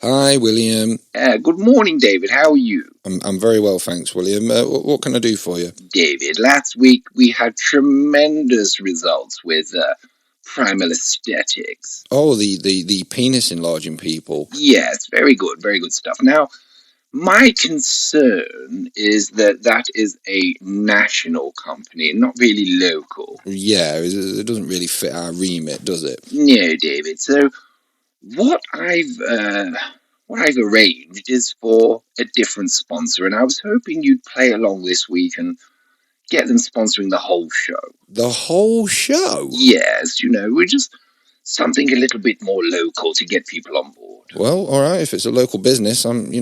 Hi, William. Good morning, David. How are you? I'm very well, thanks, William. What can I do for you? David, last week we had tremendous results with primal aesthetics. Oh, the penis enlarging people. Yes, very good stuff. Now, my concern is that is a national company, not really local. Yeah, it doesn't really fit our remit, does it? No, David. So what I've arranged is for a different sponsor, and I was hoping you'd play along this week and get them sponsoring the whole show. The whole show? Yes, we're just something a little bit more local to get people on board. Well, all right. If it's a local business, I'm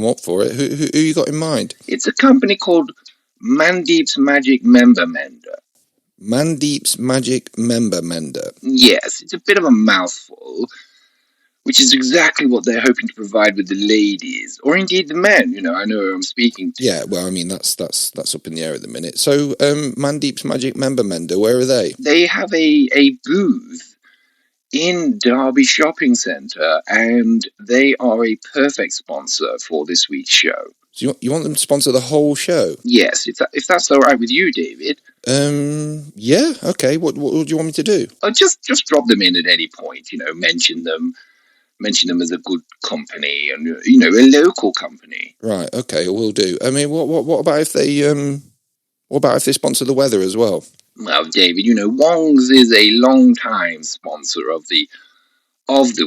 up for it. Who you got in mind? It's a company called Mandeep's Magic Member Mender. Mandeep's Magic Member Mender. Yes, it's a bit of a mouthful, which is exactly what they're hoping to provide with the ladies, or indeed the men. I know who I'm speaking to. Yeah, well, I mean that's up in the air at the minute. So, Mandeep's Magic Member Mender, where are they? They have a booth in Derby Shopping Centre, and they are a perfect sponsor for this week's show. So you want them to sponsor the whole show? Yes, if that's all right with you, David. Yeah, okay. What do you want me to do? Just drop them in at any point. Mention them as a good company and a local company. Right. Okay. We'll do. I mean, what about if they sponsor the weather as well? Well, David, Wong's is a long-time sponsor of the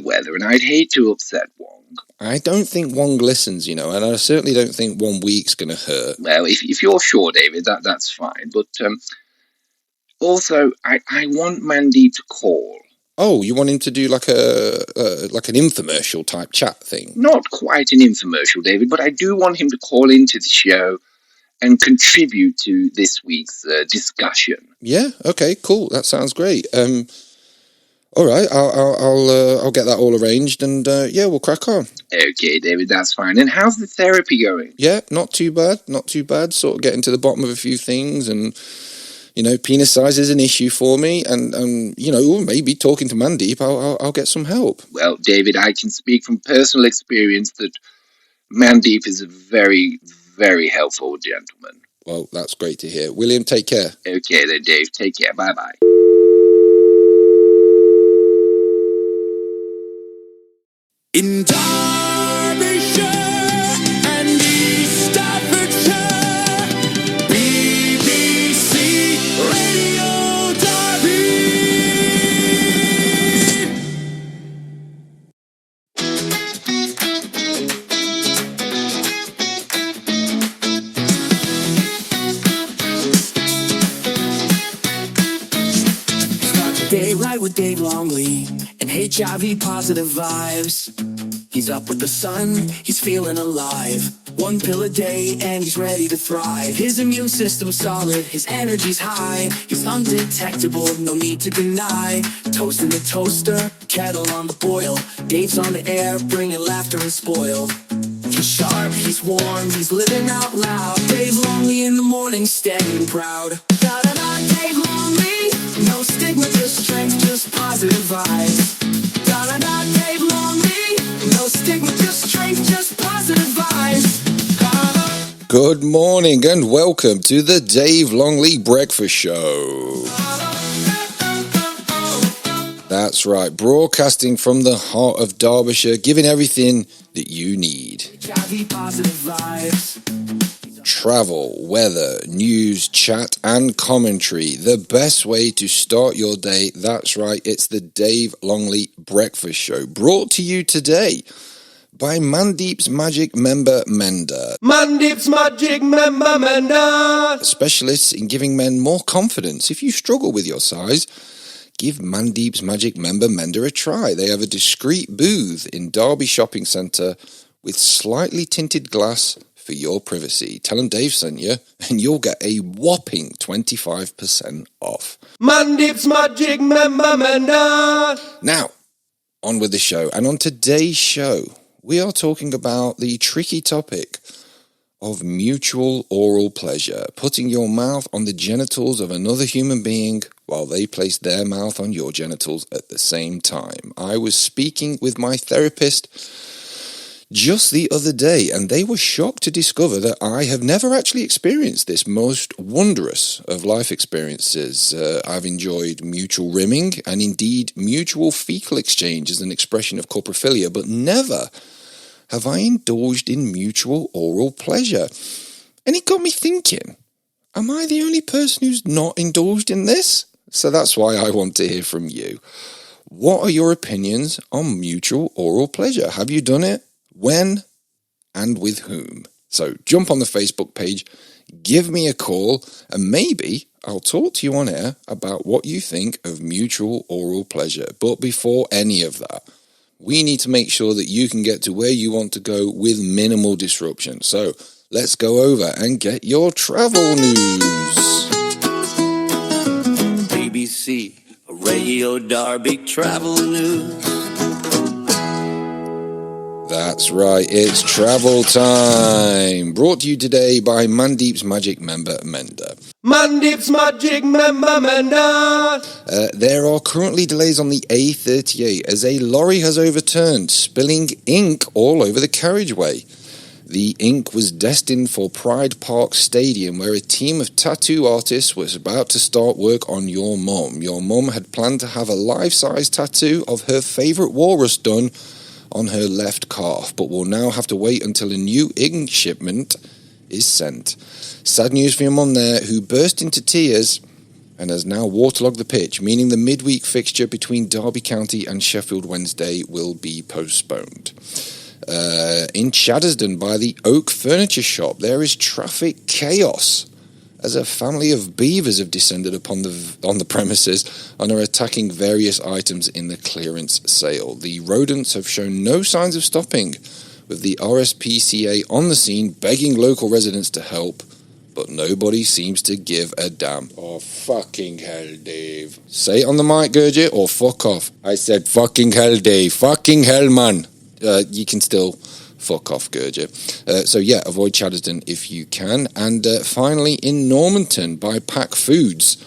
weather, and I'd hate to upset Wong. I don't think Wong listens, and I certainly don't think 1 week's going to hurt. Well, if you're sure, David, that's fine. But also, I want Mandeep to call. Oh, you want him to do like an infomercial type chat thing? Not quite an infomercial, David, but I do want him to call into the show and contribute to this week's discussion. Yeah. Okay. Cool. That sounds great. All right. I'll get that all arranged, and we'll crack on. Okay, David, that's fine. And how's the therapy going? Yeah, not too bad. Sort of getting to the bottom of a few things, and penis size is an issue for me, and maybe talking to Mandeep, I'll get some help. Well, David, I can speak from personal experience that Mandeep is a very, very helpful gentleman. Well, that's great to hear. William, take care. Okay then, Dave. Take care. Bye-bye. In Derbyshire and East Staffordshire, BBC Radio Derby. Start the day right with Dave Longley and HIV positive vibes. He's up with the sun, he's feeling alive. 1 pill a day and he's ready to thrive. His immune system's solid, his energy's high. He's undetectable, no need to deny. Toast in the toaster, kettle on the boil. Dave's on the air, bringing laughter and spoil. He's sharp, he's warm, he's living out loud. Dave Longley in the morning, steady and proud. Da-da-da, Dave Longley, no stigma, just strength, just positive vibes. Da-da-da, Dave Longley, no stigma, just strength, just positive vibes. Good morning and welcome to the Dave Longley Breakfast Show. That's right, broadcasting from the heart of Derbyshire, giving everything that you need. Travel, weather, news, chat and commentary. The best way to start your day. That's right, it's the Dave Longley Breakfast Show, brought to you today by Mandeep's Magic Member Mender. Mandeep's Magic Member Mender. Specialists in giving men more confidence. If you struggle with your size, give Mandeep's Magic Member Mender a try. They have a discreet booth in Derby Shopping Centre with slightly tinted glass for your privacy. Tell them Dave sent you and you'll get a whopping 25% off. Mandeep's Magic Member Mender. Now, on with the show. And on today's show, we are talking about the tricky topic of mutual oral pleasure, putting your mouth on the genitals of another human being while they place their mouth on your genitals at the same time. I was speaking with my therapist just the other day, and they were shocked to discover that I have never actually experienced this most wondrous of life experiences. I've enjoyed mutual rimming and indeed mutual fecal exchange as an expression of coprophilia, but never have I indulged in mutual oral pleasure. And it got me thinking, am I the only person who's not indulged in this? So that's why I want to hear from you. What are your opinions on mutual oral pleasure? Have you done it? When? And with whom? So jump on the Facebook page, give me a call, and maybe I'll talk to you on air about what you think of mutual oral pleasure. But before any of that, we need to make sure that you can get to where you want to go with minimal disruption. So let's go over and get your travel news. BBC Radio Derby Travel News. That's right, it's travel time. Brought to you today by Mandeep's Magic member, Mender. Mandeep's Magic member, Mender. There are currently delays on the A38 as a lorry has overturned, spilling ink all over the carriageway. The ink was destined for Pride Park Stadium, where a team of tattoo artists was about to start work on your mum. Your mum had planned to have a life-size tattoo of her favourite walrus done on her left calf, but will now have to wait until a new ink shipment is sent. Sad news for your mum there, who burst into tears and has now waterlogged the pitch, meaning the midweek fixture between Derby County and Sheffield Wednesday will be postponed. In Chaddersden, by the Oak Furniture Shop, there is traffic chaos as a family of beavers have descended on the premises and are attacking various items in the clearance sale. The rodents have shown no signs of stopping, with the RSPCA on the scene begging local residents to help, but nobody seems to give a damn. Oh, fucking hell, Dave. Say it on the mic, Gurgit, or fuck off. I said fucking hell, Dave. Fucking hell, man. You can still fuck off, Gurgit. So yeah, avoid Chaddersden if you can. And finally, in Normanton by Pack Foods,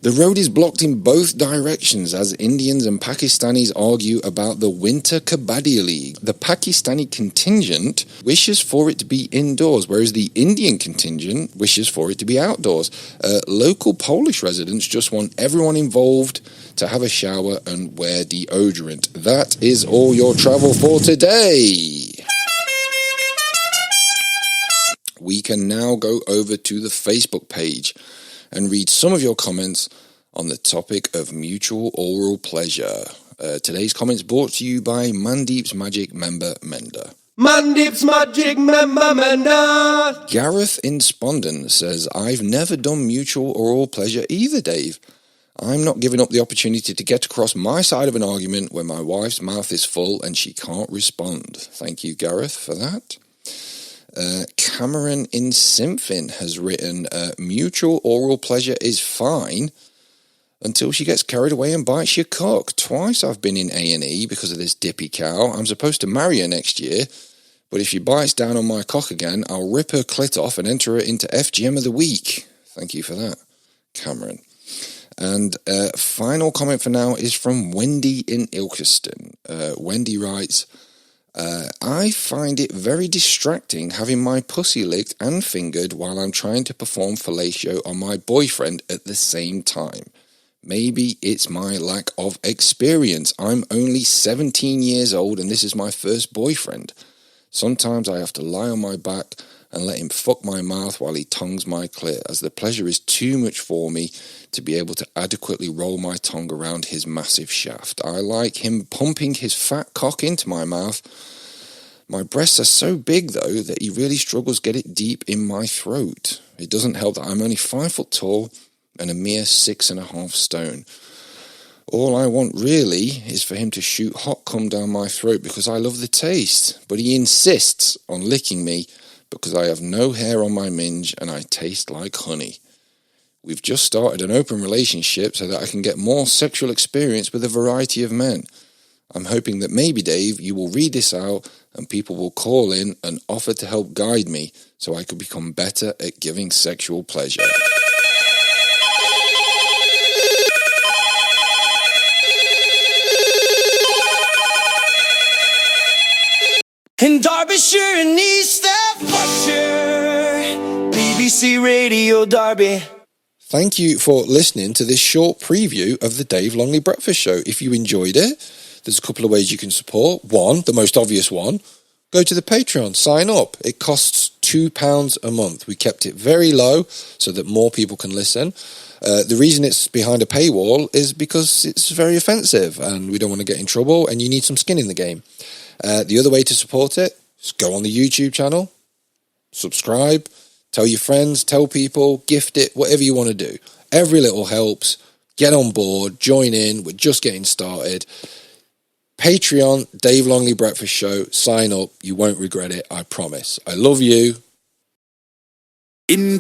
the road is blocked in both directions as Indians and Pakistanis argue about the Winter Kabaddi League. The Pakistani contingent wishes for it to be indoors, whereas the Indian contingent wishes for it to be outdoors. Local Polish residents just want everyone involved to have a shower and wear deodorant. That is all your travel for today. We can now go over to the Facebook page and read some of your comments on the topic of mutual oral pleasure. Today's comments brought to you by Mandeep's Magic member, Mender. Mandeep's Magic member, Mender. Gareth in Spondon says, I've never done mutual oral pleasure either, Dave. I'm not giving up the opportunity to get across my side of an argument when my wife's mouth is full and she can't respond. Thank you, Gareth, for that. Cameron in Symphon has written, mutual oral pleasure is fine until she gets carried away and bites your cock. Twice I've been in A&E because of this dippy cow. I'm supposed to marry her next year, but if she bites down on my cock again, I'll rip her clit off and enter her into FGM of the week. Thank you for that, Cameron. And final comment for now is from Wendy in Ilkeston. Wendy writes, I find it very distracting having my pussy licked and fingered while I'm trying to perform fellatio on my boyfriend at the same time. Maybe it's my lack of experience. I'm only 17 years old and this is my first boyfriend. Sometimes I have to lie on my back and let him fuck my mouth while he tongues my clit, as the pleasure is too much for me to be able to adequately roll my tongue around his massive shaft. I like him pumping his fat cock into my mouth. My breasts are so big, though, that he really struggles to get it deep in my throat. It doesn't help that I'm only 5 foot tall and a mere 6.5 stone. All I want, really, is for him to shoot hot cum down my throat because I love the taste. But he insists on licking me because I have no hair on my minge and I taste like honey. We've just started an open relationship so that I can get more sexual experience with a variety of men. I'm hoping that maybe, Dave, you will read this out and people will call in and offer to help guide me so I could become better at giving sexual pleasure. In Derbyshire and East Staffordshire, BBC Radio Derby. Thank you for listening to this short preview of the Dave Longley Breakfast Show. If you enjoyed it, there's a couple of ways you can support. One, the most obvious one, go to the Patreon, sign up. It costs £2 a month. We kept it very low so that more people can listen. The reason it's behind a paywall is because it's very offensive and we don't want to get in trouble and you need some skin in the game. The other way to support it is go on the YouTube channel, subscribe, tell your friends, tell people, gift it, whatever you want to do. Every little helps. Get on board, join in. We're just getting started. Patreon, Dave Longley Breakfast Show. Sign up. You won't regret it, I promise. I love you. In